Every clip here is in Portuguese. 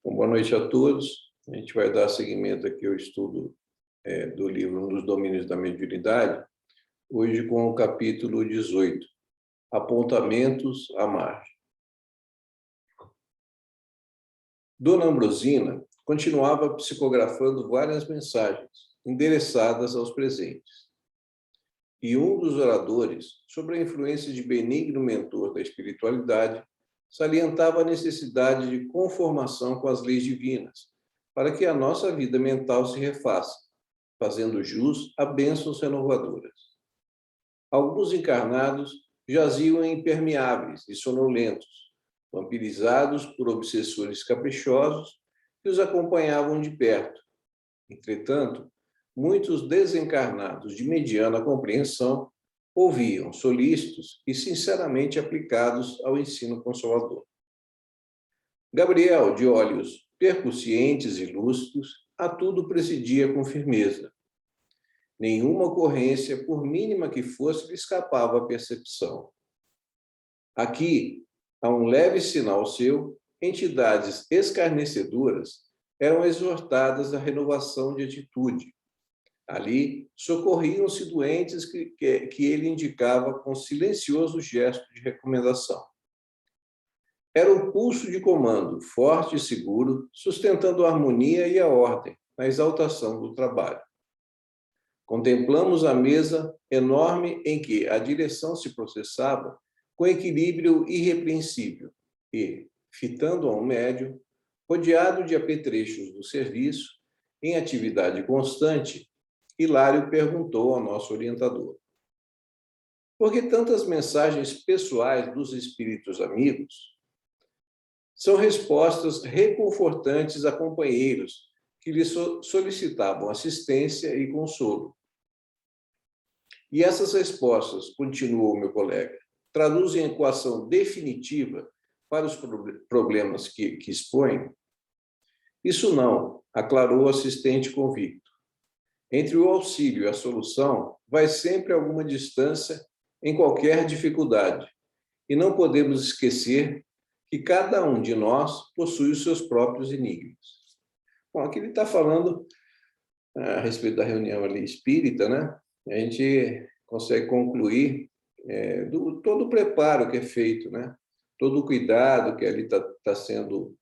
Bom, boa noite a todos. A gente vai dar seguimento aqui ao estudo do livro Um dos Domínios da Mediunidade, hoje com o capítulo 18, Apontamentos à Margem. Dona Ambrosina continuava psicografando várias mensagens endereçadas aos presentes. E um dos oradores, sobre a influência de benigno mentor da espiritualidade, salientava a necessidade de conformação com as leis divinas, para que a nossa vida mental se refaça, fazendo jus a bênçãos renovadoras. Alguns encarnados jaziam impermeáveis e sonolentos, vampirizados por obsessores caprichosos que os acompanhavam de perto. Entretanto, muitos desencarnados de mediana compreensão ouviam, solícitos e sinceramente aplicados ao ensino consolador. Gabriel, de olhos percussientes e lúcidos, a tudo presidia com firmeza. Nenhuma ocorrência, por mínima que fosse, lhe escapava à percepção. Aqui, a um leve sinal seu, entidades escarnecedoras eram exortadas à renovação de atitude. Ali, socorriam-se doentes que ele indicava com silencioso gesto de recomendação. Era o pulso de comando, forte e seguro, sustentando a harmonia e a ordem, na exaltação do trabalho. Contemplamos a mesa enorme em que a direção se processava com equilíbrio irrepreensível e, fitando a um médium, rodeado de apetrechos do serviço, em atividade constante, Hilário perguntou ao nosso orientador: por que tantas mensagens pessoais dos espíritos amigos? São respostas reconfortantes a companheiros que lhe solicitavam assistência e consolo. E essas respostas, continuou meu colega, traduzem a equação definitiva para os problemas que expõem? Isso não, aclarou o assistente convicto. Entre o auxílio e a solução, vai sempre alguma distância em qualquer dificuldade. E não podemos esquecer que cada um de nós possui os seus próprios enigmas. Bom, aqui ele está falando a respeito da reunião ali espírita, né? A gente consegue concluir todo o preparo que é feito, né? Todo o cuidado que ali está sendo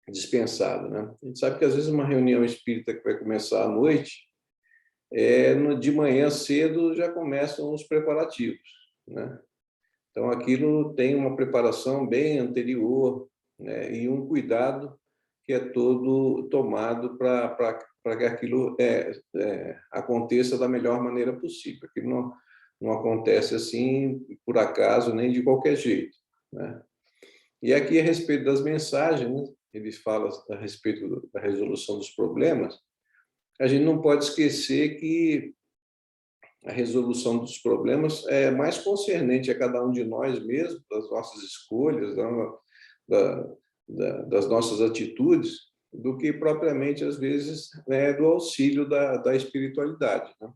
dispensado, né? A gente sabe que às vezes uma reunião espírita que vai começar à noite, de manhã cedo já começam os preparativos, né? Então, aquilo tem uma preparação bem anterior, né? E um cuidado que é todo tomado para que aquilo aconteça da melhor maneira possível. Aquilo não acontece assim, por acaso, nem de qualquer jeito, né? E aqui, a respeito das mensagens, né? Ele fala a respeito da resolução dos problemas. A gente não pode esquecer que a resolução dos problemas é mais concernente a cada um de nós mesmos, das nossas escolhas, das nossas atitudes, do que propriamente, às vezes, do auxílio da espiritualidade, né?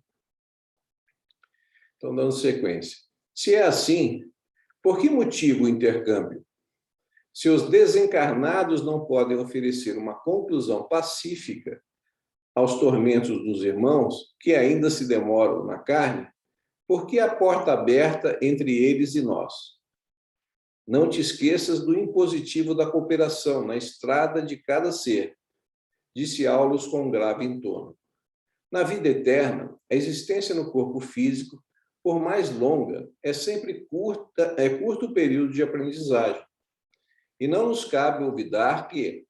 Então, dando sequência. Se é assim, por que motivo o intercâmbio? Se os desencarnados não podem oferecer uma conclusão pacífica aos tormentos dos irmãos, que ainda se demoram na carne, por que a porta aberta entre eles e nós? Não te esqueças do impositivo da cooperação na estrada de cada ser, disse Aulus com um grave entono. Na vida eterna, a existência no corpo físico, por mais longa, é sempre curto o período de aprendizagem. E não nos cabe olvidar que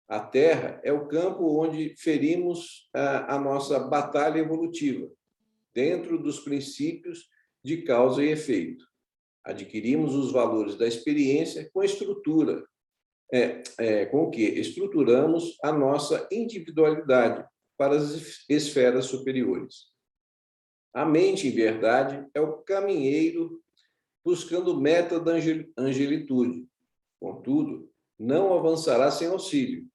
a Terra é o campo onde ferimos a nossa batalha evolutiva, dentro dos princípios de causa e efeito. Adquirimos os valores da experiência com a estrutura, com o que estruturamos a nossa individualidade para as esferas superiores. A mente, em verdade, é o caminheiro buscando meta da angelitude. Contudo, não avançará sem auxílio.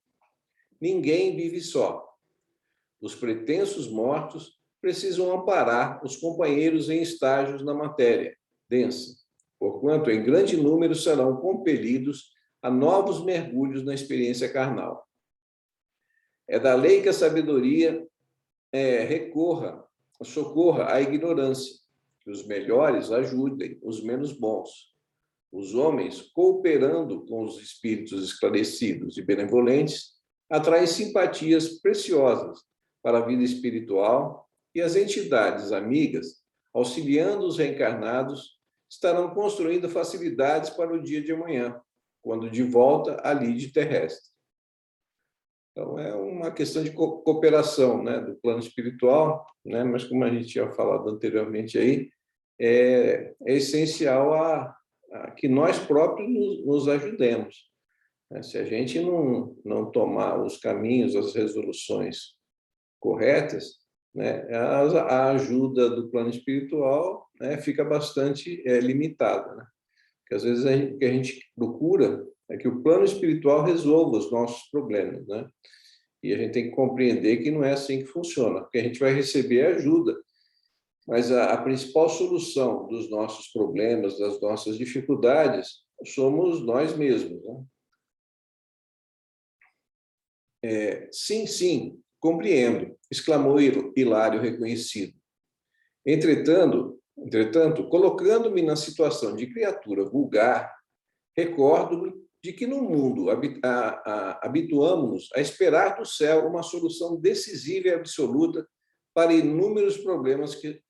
Ninguém vive só. Os pretensos mortos precisam amparar os companheiros em estágios na matéria densa, porquanto em grande número serão compelidos a novos mergulhos na experiência carnal. É da lei que a sabedoria socorra a ignorância, que os melhores ajudem os menos bons. Os homens, cooperando com os espíritos esclarecidos e benevolentes, atraem simpatias preciosas para a vida espiritual e as entidades amigas, auxiliando os reencarnados, estarão construindo facilidades para o dia de amanhã, quando de volta à lide terrestre. Então, é uma questão de cooperação, né, do plano espiritual, né, mas como a gente tinha falado anteriormente aí, é essencial a que nós próprios nos ajudemos. Se a gente não tomar os caminhos, as resoluções corretas, né, a ajuda do plano espiritual, né, fica bastante limitada, né? Porque às vezes o que a gente procura é que o plano espiritual resolva os nossos problemas, né? E a gente tem que compreender que não é assim que funciona, porque a gente vai receber ajuda, mas a principal solução dos nossos problemas, das nossas dificuldades, somos nós mesmos, né? Sim, sim, compreendo, exclamou Hilário reconhecido. Entretanto, colocando-me na situação de criatura vulgar, recordo-me de que no mundo habituamos-nos a esperar do céu uma solução decisiva e absoluta para inúmeros problemas que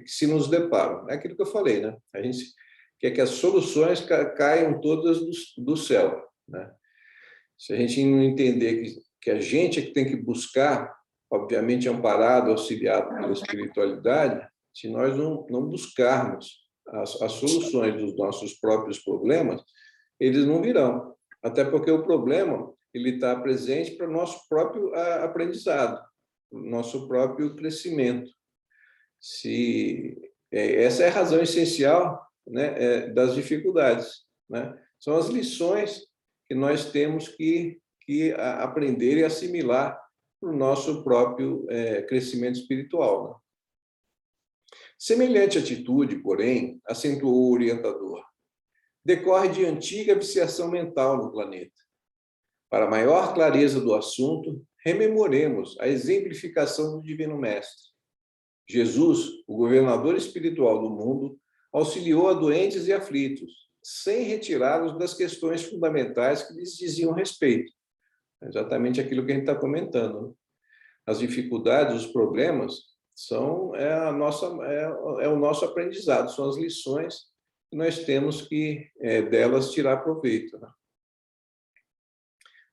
se nos deparam. É aquilo que eu falei, né? A gente quer que as soluções caiam todas do céu, né? Se a gente não entender que a gente é que tem que buscar, obviamente amparado, auxiliado pela espiritualidade, se nós não buscarmos as soluções dos nossos próprios problemas, eles não virão. Até porque o problema ele está presente para o nosso próprio aprendizado, o nosso próprio crescimento. Essa é a razão essencial, né, das dificuldades, né? São as lições que nós temos que aprender e assimilar para o nosso próprio crescimento espiritual, né? Semelhante atitude, porém, acentuou o orientador, decorre de antiga viciação mental no planeta. Para maior clareza do assunto, rememoremos a exemplificação do Divino Mestre. Jesus, o governador espiritual do mundo, auxiliou a doentes e aflitos, sem retirá-los das questões fundamentais que lhes diziam respeito. É exatamente aquilo que a gente está comentando, né? As dificuldades, os problemas, é o nosso aprendizado, são as lições que nós temos que delas tirar proveito, né?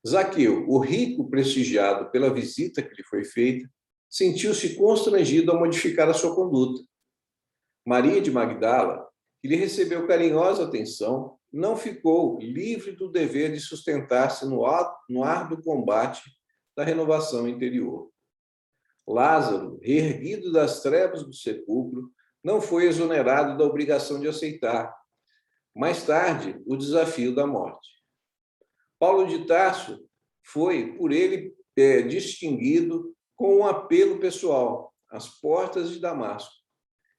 Zaqueu, o rico prestigiado pela visita que lhe foi feita, sentiu-se constrangido a modificar a sua conduta. Maria de Magdala, que lhe recebeu carinhosa atenção, não ficou livre do dever de sustentar-se no árduo combate da renovação interior. Lázaro, reerguido das trevas do sepulcro, não foi exonerado da obrigação de aceitar, mais tarde, o desafio da morte. Paulo de Tarso foi, por ele, distinguido com um apelo pessoal, às portas de Damasco.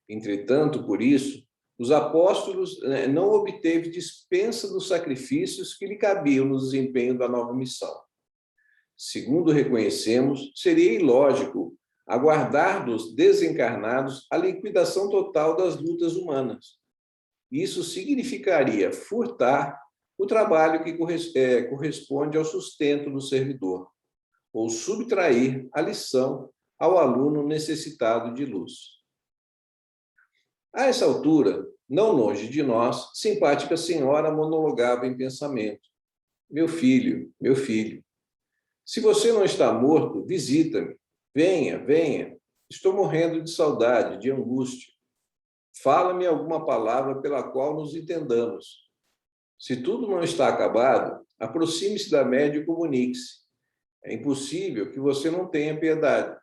Entretanto, por isso, os apóstolos não obteve dispensa dos sacrifícios que lhe cabiam no desempenho da nova missão. Segundo reconhecemos, seria ilógico aguardar dos desencarnados a liquidação total das lutas humanas. Isso significaria furtar o trabalho que corresponde ao sustento do servidor, ou subtrair a lição ao aluno necessitado de luz. A essa altura, não longe de nós, simpática senhora monologava em pensamento. Meu filho, se você não está morto, visita-me. Venha, venha. Estou morrendo de saudade, de angústia. Fala-me alguma palavra pela qual nos entendamos. Se tudo não está acabado, aproxime-se da média e comunique-se. É impossível que você não tenha piedade.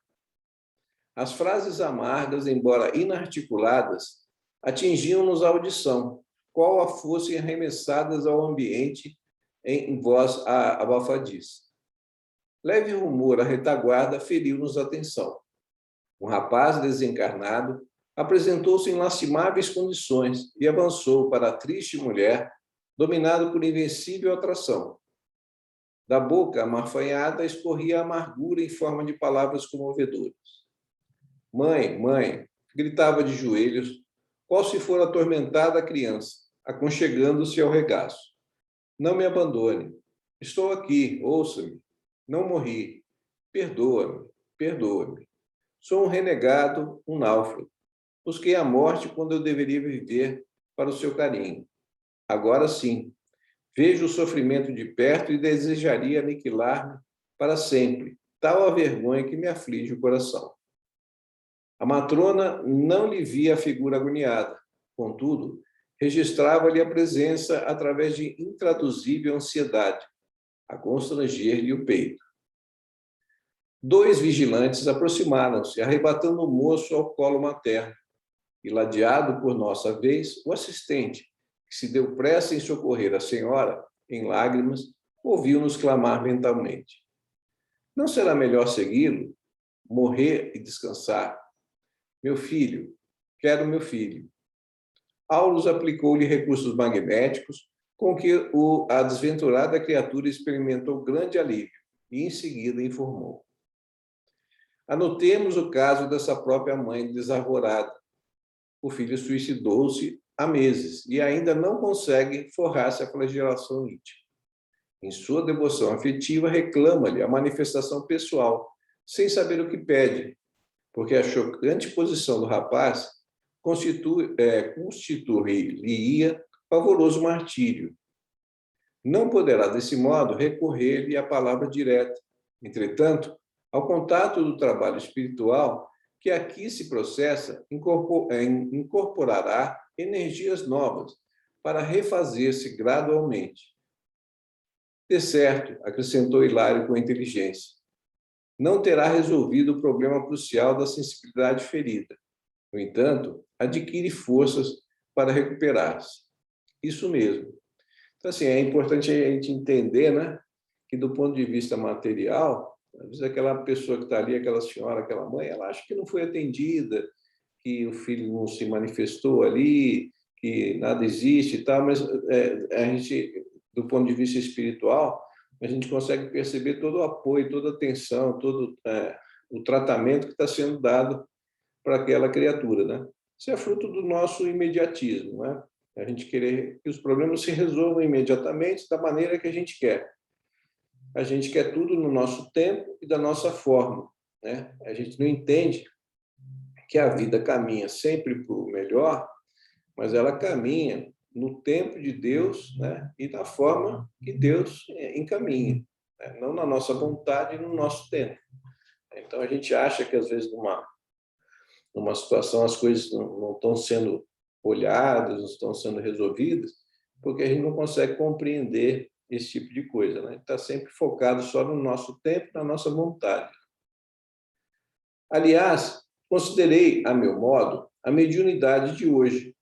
As frases amargas, embora inarticuladas, atingiam-nos a audição, qual a fossem arremessadas ao ambiente em voz abafadiça. Leve rumor à retaguarda feriu-nos a atenção. Um rapaz desencarnado apresentou-se em lastimáveis condições e avançou para a triste mulher, dominado por invencível atração. Da boca amarfanhada escorria a amargura em forma de palavras comovedoras. Mãe, mãe, gritava de joelhos, qual se for atormentada a criança, aconchegando-se ao regaço. Não me abandone. Estou aqui, ouça-me. Não morri. Perdoa-me, perdoa-me. Sou um renegado, um náufrago. Busquei a morte quando eu deveria viver para o seu carinho. Agora sim, vejo o sofrimento de perto e desejaria aniquilar-me para sempre, tal a vergonha que me aflige o coração. A matrona não lhe via a figura agoniada, contudo, registrava-lhe a presença através de intraduzível ansiedade, a constranger-lhe o peito. 2 vigilantes aproximaram-se, arrebatando o moço ao colo materno, e, ladeado por nossa vez, o assistente, que se deu pressa em socorrer a senhora, em lágrimas, ouviu-nos clamar mentalmente. Não será melhor segui-lo, morrer e descansar? Meu filho, quero meu filho. Aulus aplicou-lhe recursos magnéticos, com que a desventurada criatura experimentou grande alívio, e em seguida informou. Anotemos o caso dessa própria mãe desarvorada. O filho suicidou-se há meses e ainda não consegue forrar-se a flagelação íntima. Em sua devoção afetiva, reclama-lhe a manifestação pessoal, sem saber o que pede, porque a chocante posição do rapaz constituir-lhe-ia pavoroso martírio. Não poderá, desse modo, recorrer-lhe à palavra direta. Entretanto, ao contato do trabalho espiritual, que aqui se processa, incorporará energias novas para refazer-se gradualmente. De certo, acrescentou Hilário com inteligência, não terá resolvido o problema crucial da sensibilidade ferida. No entanto, adquire forças para recuperar-se. Isso mesmo. Então, assim, é importante a gente entender, né, que do ponto de vista material, às vezes aquela pessoa que está ali, aquela senhora, aquela mãe, ela acha que não foi atendida, que o filho não se manifestou ali, que nada existe e tal, mas a gente, do ponto de vista espiritual, a gente consegue perceber todo o apoio, toda a atenção, todo o tratamento que está sendo dado para aquela criatura, né? Isso é fruto do nosso imediatismo, né? A gente querer que os problemas se resolvam imediatamente da maneira que a gente quer. A gente quer tudo no nosso tempo e da nossa forma, né? A gente não entende que a vida caminha sempre para o melhor, mas ela caminha no tempo de Deus, né? E da forma que Deus encaminha, né? Não na nossa vontade e no nosso tempo. Então, a gente acha que, às vezes, numa situação, as coisas não estão sendo olhadas, não estão sendo resolvidas, porque a gente não consegue compreender esse tipo de coisa, né? Está sempre focado só no nosso tempo, na nossa vontade. Aliás, considerei, a meu modo, a mediunidade de hoje.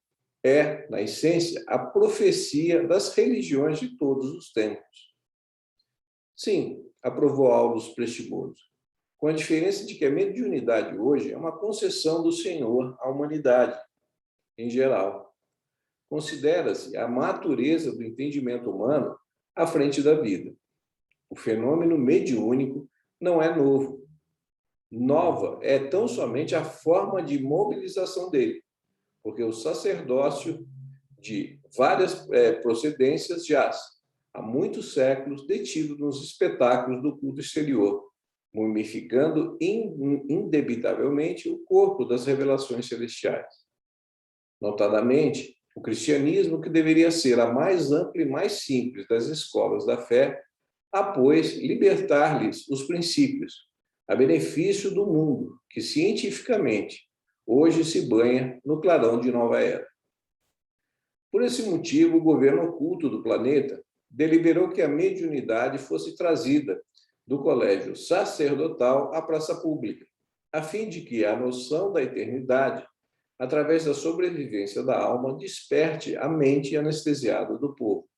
É, na essência, a profecia das religiões de todos os tempos. Sim, aprovou Aulus Prestimoso, com a diferença de que a mediunidade hoje é uma concessão do Senhor à humanidade, em geral. Considera-se a natureza do entendimento humano à frente da vida. O fenômeno mediúnico não é novo. Nova é tão somente a forma de mobilização dele, porque o sacerdócio de várias procedências jaz, há muitos séculos, detido nos espetáculos do culto exterior, mumificando indebitavelmente o corpo das revelações celestiais. Notadamente, o cristianismo, que deveria ser a mais ampla e mais simples das escolas da fé, após libertar-lhes os princípios, a benefício do mundo, que cientificamente hoje se banha no clarão de nova era. Por esse motivo, o governo oculto do planeta deliberou que a mediunidade fosse trazida do colégio sacerdotal à praça pública, a fim de que a noção da eternidade, através da sobrevivência da alma, desperte a mente anestesiada do povo.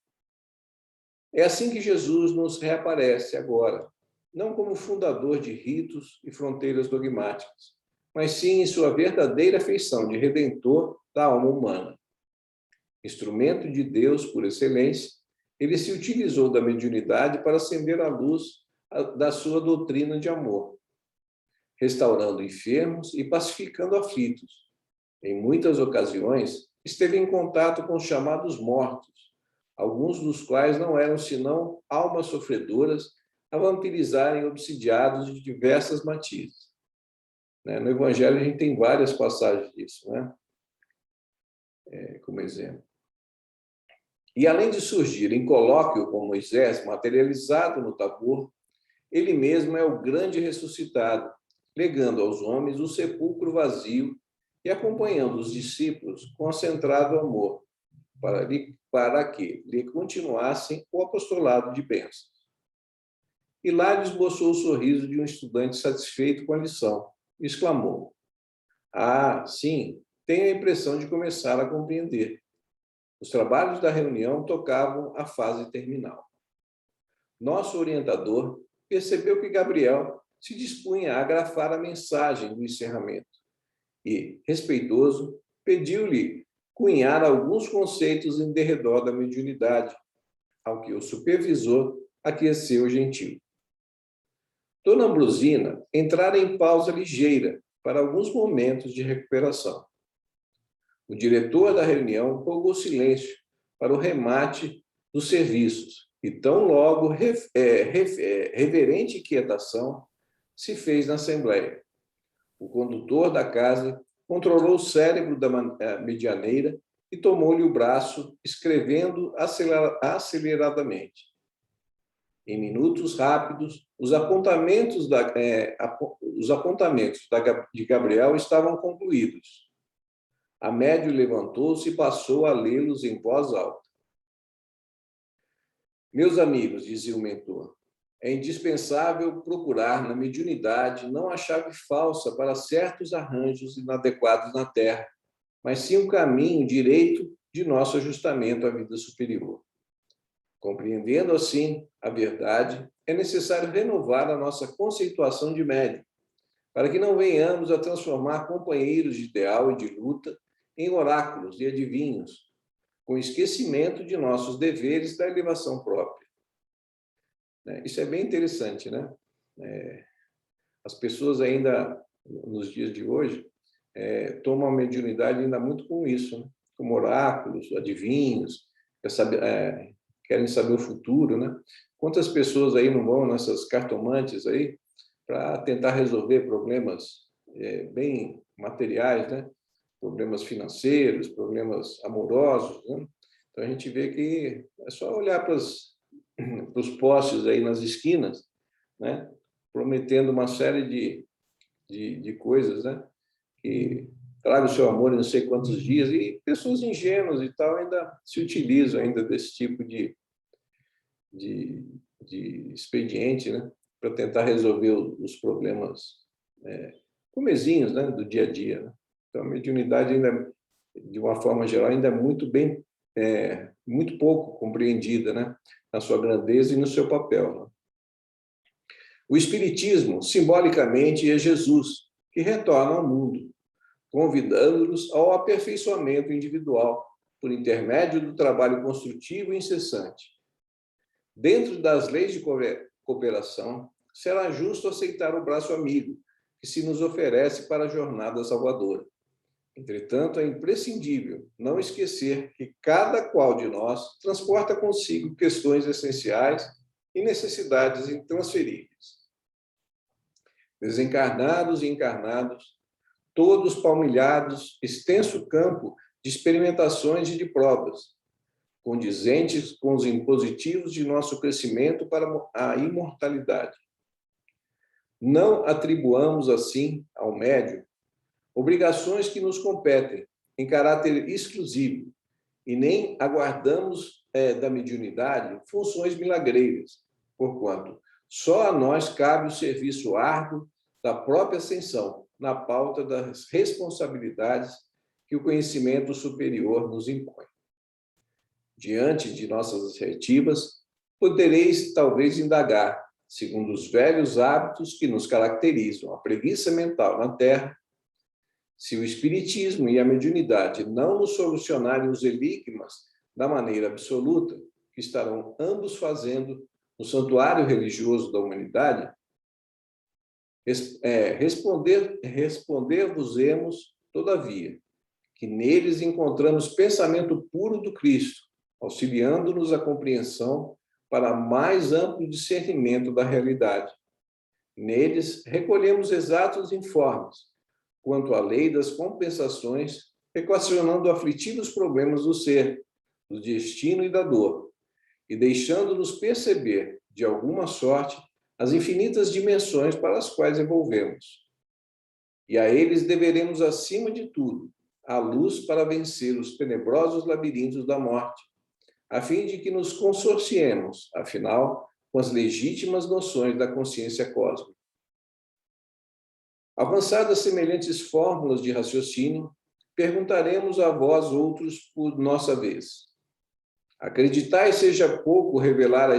É assim que Jesus nos reaparece agora, não como fundador de ritos e fronteiras dogmáticas, mas sim em sua verdadeira feição de redentor da alma humana. Instrumento de Deus por excelência, ele se utilizou da mediunidade para acender a luz da sua doutrina de amor, restaurando enfermos e pacificando aflitos. Em muitas ocasiões, esteve em contato com os chamados mortos, alguns dos quais não eram senão almas sofredoras a vampirizarem obsidiados de diversas matizes. No Evangelho a gente tem várias passagens disso, né? Como exemplo. E além de surgir em colóquio com Moisés, materializado no Tabor, ele mesmo é o grande ressuscitado, legando aos homens o sepulcro vazio e acompanhando os discípulos com concentrado amor, para que lhe continuassem o apostolado de bênçãos. E lá esboçou o sorriso de um estudante satisfeito com a lição, e exclamou: "Ah, sim, tenho a impressão de começar a compreender." Os trabalhos da reunião tocavam a fase terminal. Nosso orientador percebeu que Gabriel se dispunha a grafar a mensagem do encerramento e, respeitoso, pediu-lhe cunhar alguns conceitos em derredor da mediunidade, ao que o supervisor aqueceu gentil. Dona Ambrosina entrara em pausa ligeira para alguns momentos de recuperação. O diretor da reunião rogou silêncio para o remate dos serviços, e tão logo reverente inquietação se fez na Assembleia. O condutor da casa controlou o cérebro da medianeira e tomou-lhe o braço, escrevendo aceleradamente. Em minutos rápidos, os apontamentos de Gabriel estavam concluídos. A médium levantou-se e passou a lê-los em voz alta. Meus amigos, dizia o mentor, é indispensável procurar na mediunidade não a chave falsa para certos arranjos inadequados na Terra, mas sim o caminho direito de nosso ajustamento à vida superior. Compreendendo assim a verdade, é necessário renovar a nossa conceituação de médium, para que não venhamos a transformar companheiros de ideal e de luta em oráculos e adivinhos, com esquecimento de nossos deveres da elevação própria. Isso é bem interessante, né? As pessoas ainda, nos dias de hoje, tomam a mediunidade ainda muito com isso, né? Como oráculos, adivinhos, querem saber o futuro, né? Quantas pessoas aí não vão nessas cartomantes aí para tentar resolver problemas bem materiais, né? Problemas financeiros, problemas amorosos, né? Então a gente vê que é só olhar para os postes aí nas esquinas, né? Prometendo uma série de coisas, né? Que traga o seu amor em não sei quantos dias, e pessoas ingênuas e tal ainda se utilizam ainda desse tipo de expediente, né? Para tentar resolver os problemas comezinhos, né? Do dia a dia, né? Então a mediunidade ainda, de uma forma geral, ainda é muito pouco compreendida, né? Na sua grandeza e no seu papel, né? O Espiritismo, simbolicamente, é Jesus, que retorna ao mundo, convidando-nos ao aperfeiçoamento individual, por intermédio do trabalho construtivo e incessante. Dentro das leis de cooperação, será justo aceitar o braço amigo que se nos oferece para a jornada salvadora. Entretanto, é imprescindível não esquecer que cada qual de nós transporta consigo questões essenciais e necessidades intransferíveis. Desencarnados e encarnados, todos palmilhados, extenso campo de experimentações e de provas, condizentes com os impositivos de nosso crescimento para a imortalidade. Não atribuamos, assim, ao médium obrigações que nos competem em caráter exclusivo e nem aguardamos da mediunidade funções milagreiras, porquanto só a nós cabe o serviço árduo da própria ascensão na pauta das responsabilidades que o conhecimento superior nos impõe. Diante de nossas assertivas, podereis talvez indagar, segundo os velhos hábitos que nos caracterizam, a preguiça mental na Terra, se o Espiritismo e a mediunidade não nos solucionarem os enigmas da maneira absoluta, que estarão ambos fazendo no santuário religioso da humanidade, responder-vos-emos, todavia, que neles encontramos pensamento puro do Cristo, auxiliando-nos a compreensão para mais amplo discernimento da realidade. Neles recolhemos exatos informes quanto à lei das compensações, equacionando aflitivos problemas do ser, do destino e da dor, e deixando-nos perceber, de alguma sorte, as infinitas dimensões para as quais evolvemos. E a eles deveremos, acima de tudo, a luz para vencer os tenebrosos labirintos da morte, a fim de que nos consorciemos, afinal, com as legítimas noções da consciência cósmica. Avançadas semelhantes fórmulas de raciocínio, perguntaremos a vós outros por nossa vez. Acreditais seja pouco revelar a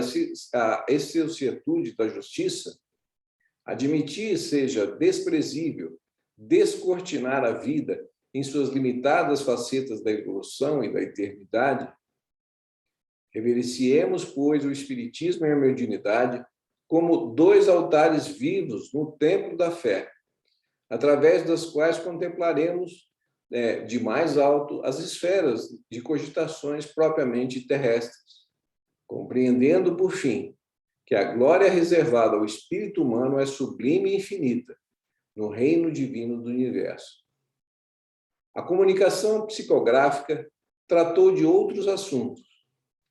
excelsitude da justiça? Admitir seja desprezível descortinar a vida em suas limitadas facetas da evolução e da eternidade? Revericiemos, pois, o Espiritismo e a mediunidade como dois altares vivos no templo da fé, através das quais contemplaremos de mais alto as esferas de cogitações propriamente terrestres, compreendendo, por fim, que a glória reservada ao espírito humano é sublime e infinita no reino divino do universo. A comunicação psicográfica tratou de outros assuntos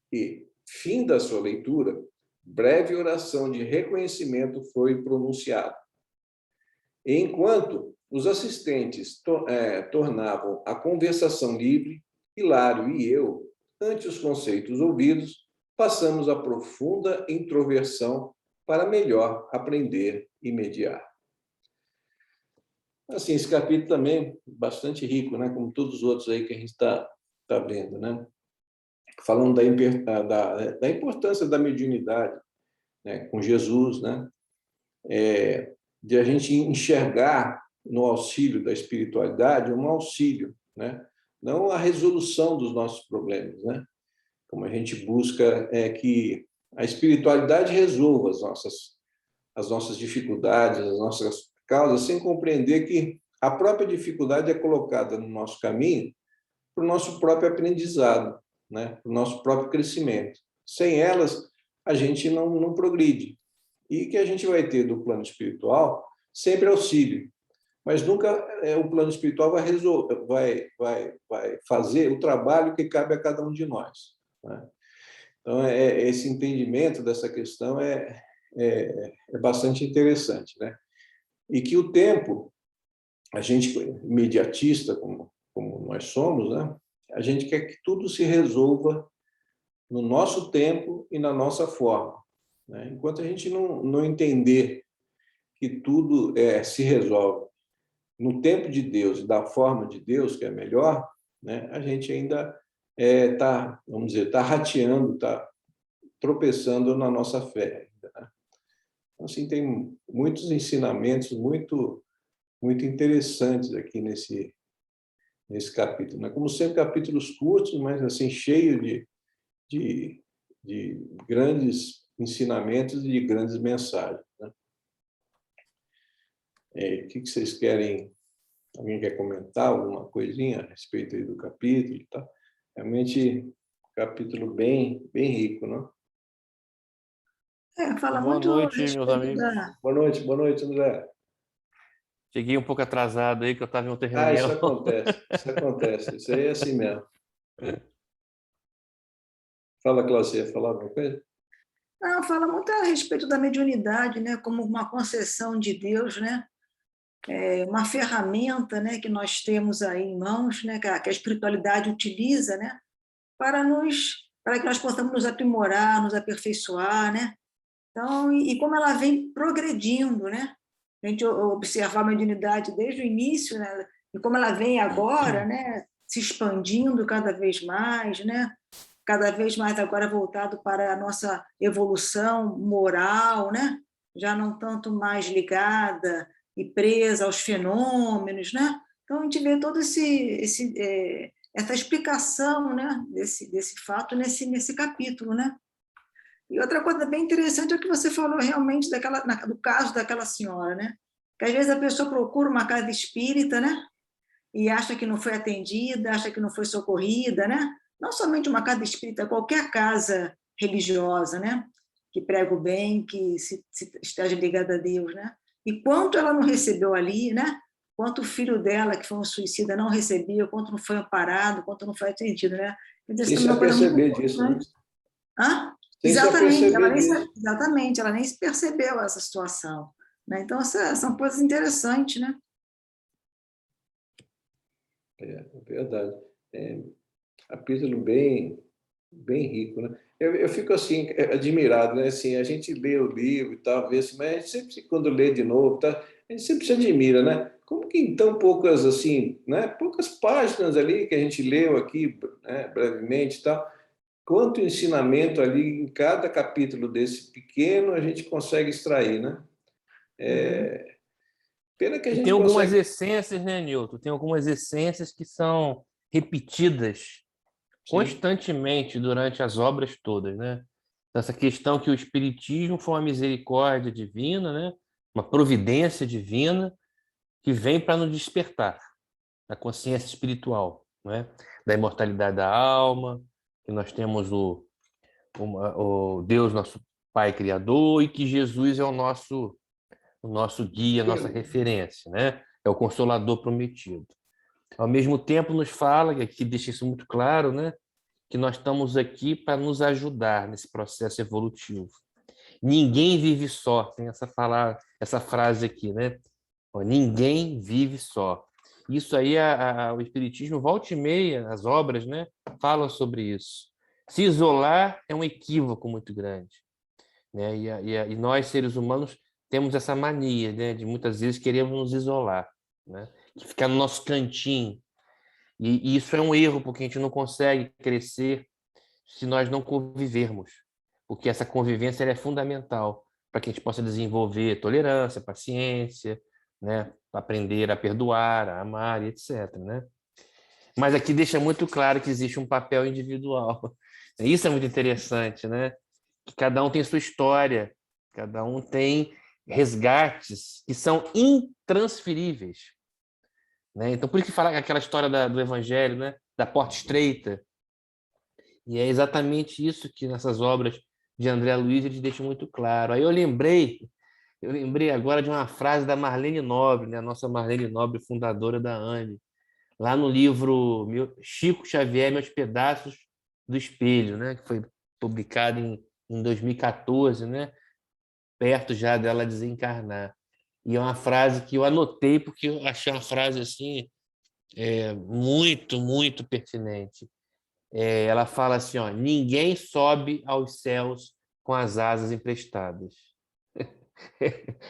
e, fim da sua leitura, breve oração de reconhecimento foi pronunciada. Enquanto os assistentes tornavam a conversação livre, Hilário e eu, ante os conceitos ouvidos, passamos a profunda introversão para melhor aprender e mediar. Assim, esse capítulo também é bastante rico, né? Como todos os outros aí que a gente está vendo, né? Falando da importância da mediunidade, né? Com Jesus, né? De a gente enxergar no auxílio da espiritualidade um auxílio, né? Não a resolução dos nossos problemas, né? Como a gente busca que a espiritualidade resolva as nossas dificuldades, as nossas causas, sem compreender que a própria dificuldade é colocada no nosso caminho para o nosso próprio aprendizado, né? Para o nosso próprio crescimento. Sem elas, a gente não progride. E que a gente vai ter do plano espiritual sempre auxílio, mas nunca o plano espiritual vai fazer o trabalho que cabe a cada um de nós, né? Então, esse entendimento dessa questão é bastante interessante, né? E que o tempo, a gente imediatista, como nós somos, né? A gente quer que tudo se resolva no nosso tempo e na nossa forma, né? Enquanto a gente não entender que tudo se resolve no tempo de Deus e da forma de Deus, que é melhor, né? A gente ainda está, vamos dizer, está rateando, está tropeçando na nossa fé. Né? Então, assim, tem muitos ensinamentos muito interessantes aqui nesse capítulo, né? Como sempre, capítulos curtos, mas assim cheio de grandes ensinamentos e de grandes mensagens, né? O que vocês querem? Alguém quer comentar alguma coisinha a respeito aí do capítulo e tal? Realmente, capítulo bem rico, não? Fala Boa muito a noite, meus respeito amigos. da... Boa noite, André. Cheguei um pouco atrasado aí, que eu estava em outra Isso reunião. acontece. Isso aí é assim mesmo. Fala, Cláudia, ia falar alguma coisa? Não, fala muito a respeito da mediunidade, né, como uma concessão de Deus, né, uma ferramenta, né, que nós temos aí em mãos, né, que a espiritualidade utiliza, né, para que nós possamos nos aprimorar, nos aperfeiçoar, né? Então, e como ela vem progredindo, né? A gente observar a mediunidade desde o início, né? E como ela vem agora, né? Se expandindo cada vez mais, né? Cada vez mais agora voltado para a nossa evolução moral, né? Já não tanto mais ligada e presa aos fenômenos, né? Então a gente vê todo essa explicação, né, desse fato nesse capítulo, né? E outra coisa bem interessante é o que você falou realmente do caso daquela senhora, né? Que às vezes a pessoa procura uma casa espírita, né? E acha que não foi atendida, acha que não foi socorrida, né? Não somente uma casa espírita, qualquer casa religiosa, né? Que prega o bem, que se esteja ligada a Deus, né? E quanto ela não recebeu ali, né? Quanto o filho dela, que foi um suicida, não recebia, quanto não foi amparado, quanto não foi atendido, né? Quer dizer, Sem isso se é uma coisa muito aperceber disso, né? importante. Hã? Sem se Exatamente, aperceber disso. exatamente, ela nem se percebeu essa situação, né? Então, são coisas interessantes, né? É verdade. É, capítulo bem rico, né? Eu fico assim admirado, né? Assim, a gente lê o livro e tal, vê assim, mas a gente sempre quando lê de novo, tá? A gente sempre se admira, né? Como que em tão poucas assim, né? Poucas páginas ali que a gente leu aqui, né? Brevemente, e tal. Quanto ensinamento ali em cada capítulo desse pequeno a gente consegue extrair, né? Uhum. Pena que a E tem gente algumas consegue. essências, né, Newton? Tem algumas essências que são repetidas Sim, constantemente durante as obras todas, né? Essa questão que o Espiritismo foi uma misericórdia divina, né? Uma providência divina que vem para nos despertar a consciência espiritual, né? Da imortalidade da alma, que nós temos o Deus, nosso Pai Criador, e que Jesus é o nosso guia, a nossa referência, né? É o Consolador prometido. Ao mesmo tempo, nos fala, e aqui deixa isso muito claro, né? Que nós estamos aqui para nos ajudar nesse processo evolutivo. Ninguém vive só, tem essa frase aqui, né? Ó, ninguém vive só. Isso aí, o Espiritismo, volta e meia, as obras, né, falam sobre isso. Se isolar é um equívoco muito grande, né? E nós, seres humanos, temos essa mania, né, de muitas vezes queremos nos isolar, né? De ficar no nosso cantinho. E isso é um erro, porque a gente não consegue crescer se nós não convivermos, porque essa convivência ela é fundamental para que a gente possa desenvolver tolerância, paciência, né? Aprender a perdoar, a amar, e etc. Né? Mas aqui deixa muito claro que existe um papel individual. Isso é muito interessante, né? Que cada um tem sua história, cada um tem resgates que são intransferíveis. Né? Então, por isso que fala aquela história do Evangelho, né? Da porta estreita. E é exatamente isso que nessas obras de André Luiz eles deixam muito claro. Aí eu lembrei agora de uma frase da Marlene Nobre, né? A nossa Marlene Nobre, fundadora da AME, lá no livro Chico Xavier, Meus Pedaços do Espelho, né? Que foi publicado em 2014, né? Perto já dela desencarnar. E é uma frase que eu anotei porque eu achei uma frase assim muito, muito pertinente. Ela fala assim, ó, ninguém sobe aos céus com as asas emprestadas.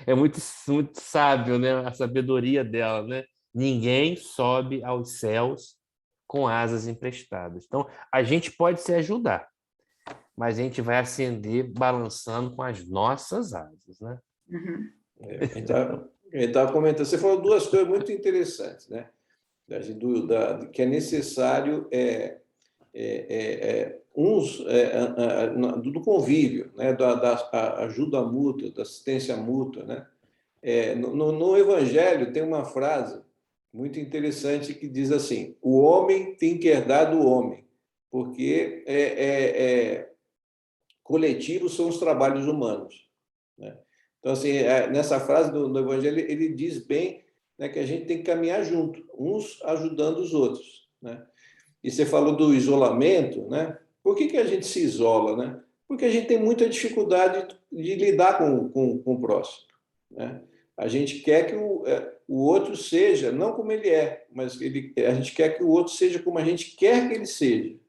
É muito, muito sábio, né? A sabedoria dela, né? Ninguém sobe aos céus com asas emprestadas. Então, a gente pode se ajudar, mas a gente vai ascender balançando com as nossas asas, né? Uhum. a gente estava comentando, você falou duas coisas muito interessantes, né? Que é necessário do convívio, né? Da ajuda mútua, da assistência mútua, né? No Evangelho tem uma frase muito interessante que diz assim: o homem tem que herdar do homem, porque coletivos são os trabalhos humanos, né? Então, assim, nessa frase do Evangelho, ele diz bem, né, que a gente tem que caminhar junto, uns ajudando os outros, né? E você falou do isolamento, né? Por que a gente se isola, né? Porque a gente tem muita dificuldade de lidar com o próximo, né? A gente quer que o outro seja, não como ele é, mas a gente quer que o outro seja como a gente quer que ele seja,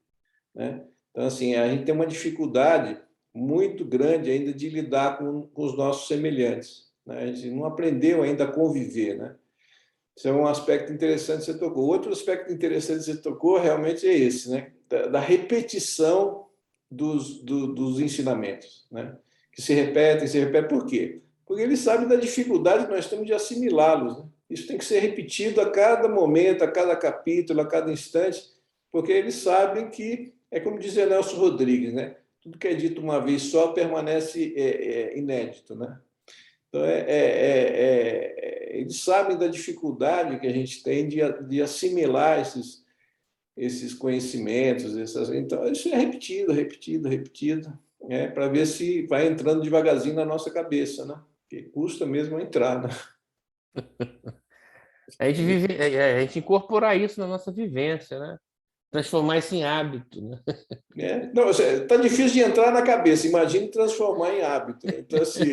né? Então, assim, a gente tem uma dificuldade muito grande ainda de lidar com os nossos semelhantes, né? A gente não aprendeu ainda a conviver, né? Isso é um aspecto interessante que você tocou. Outro aspecto interessante que você tocou realmente é esse, né? Da repetição dos ensinamentos, né? Que se repetem, se repetem. Por quê? Porque eles sabem da dificuldade que nós temos de assimilá-los, né? Isso tem que ser repetido a cada momento, a cada capítulo, a cada instante, porque eles sabem que, é como dizia Nelson Rodrigues, né? Tudo que é dito uma vez só permanece inédito, né? Então, eles sabem da dificuldade que a gente tem de assimilar esses conhecimentos, então isso é repetido, repetido, repetido, para ver se vai entrando devagarzinho na nossa cabeça, né? Porque custa mesmo entrar, né? A gente a gente incorporar isso na nossa vivência, né? Transformar isso em hábito, né? Não, tá difícil de entrar na cabeça, imagine transformar em hábito, né? Então, assim,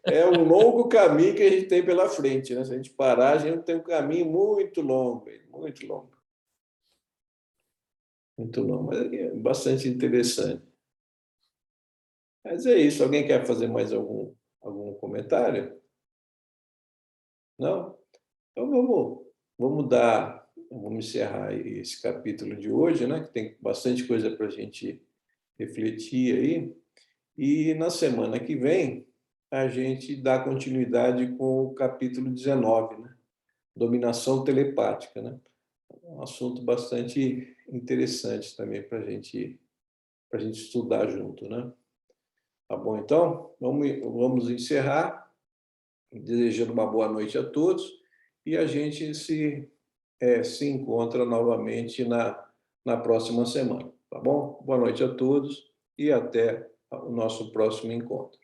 é um longo caminho que a gente tem pela frente, né? Se a gente parar, a gente tem um caminho muito longo, muito longo. Muito longo, mas é bastante interessante. Mas é isso. Alguém quer fazer mais algum comentário? Não? Então vamos encerrar esse capítulo de hoje, né? Que tem bastante coisa para a gente refletir aí. E na semana que vem a gente dá continuidade com o capítulo 19, né? Dominação telepática, né? Um assunto bastante interessante também para a gente estudar junto, né? Tá bom, então? Vamos encerrar, desejando uma boa noite a todos e a gente se encontra novamente na próxima semana, tá bom? Boa noite a todos e até o nosso próximo encontro.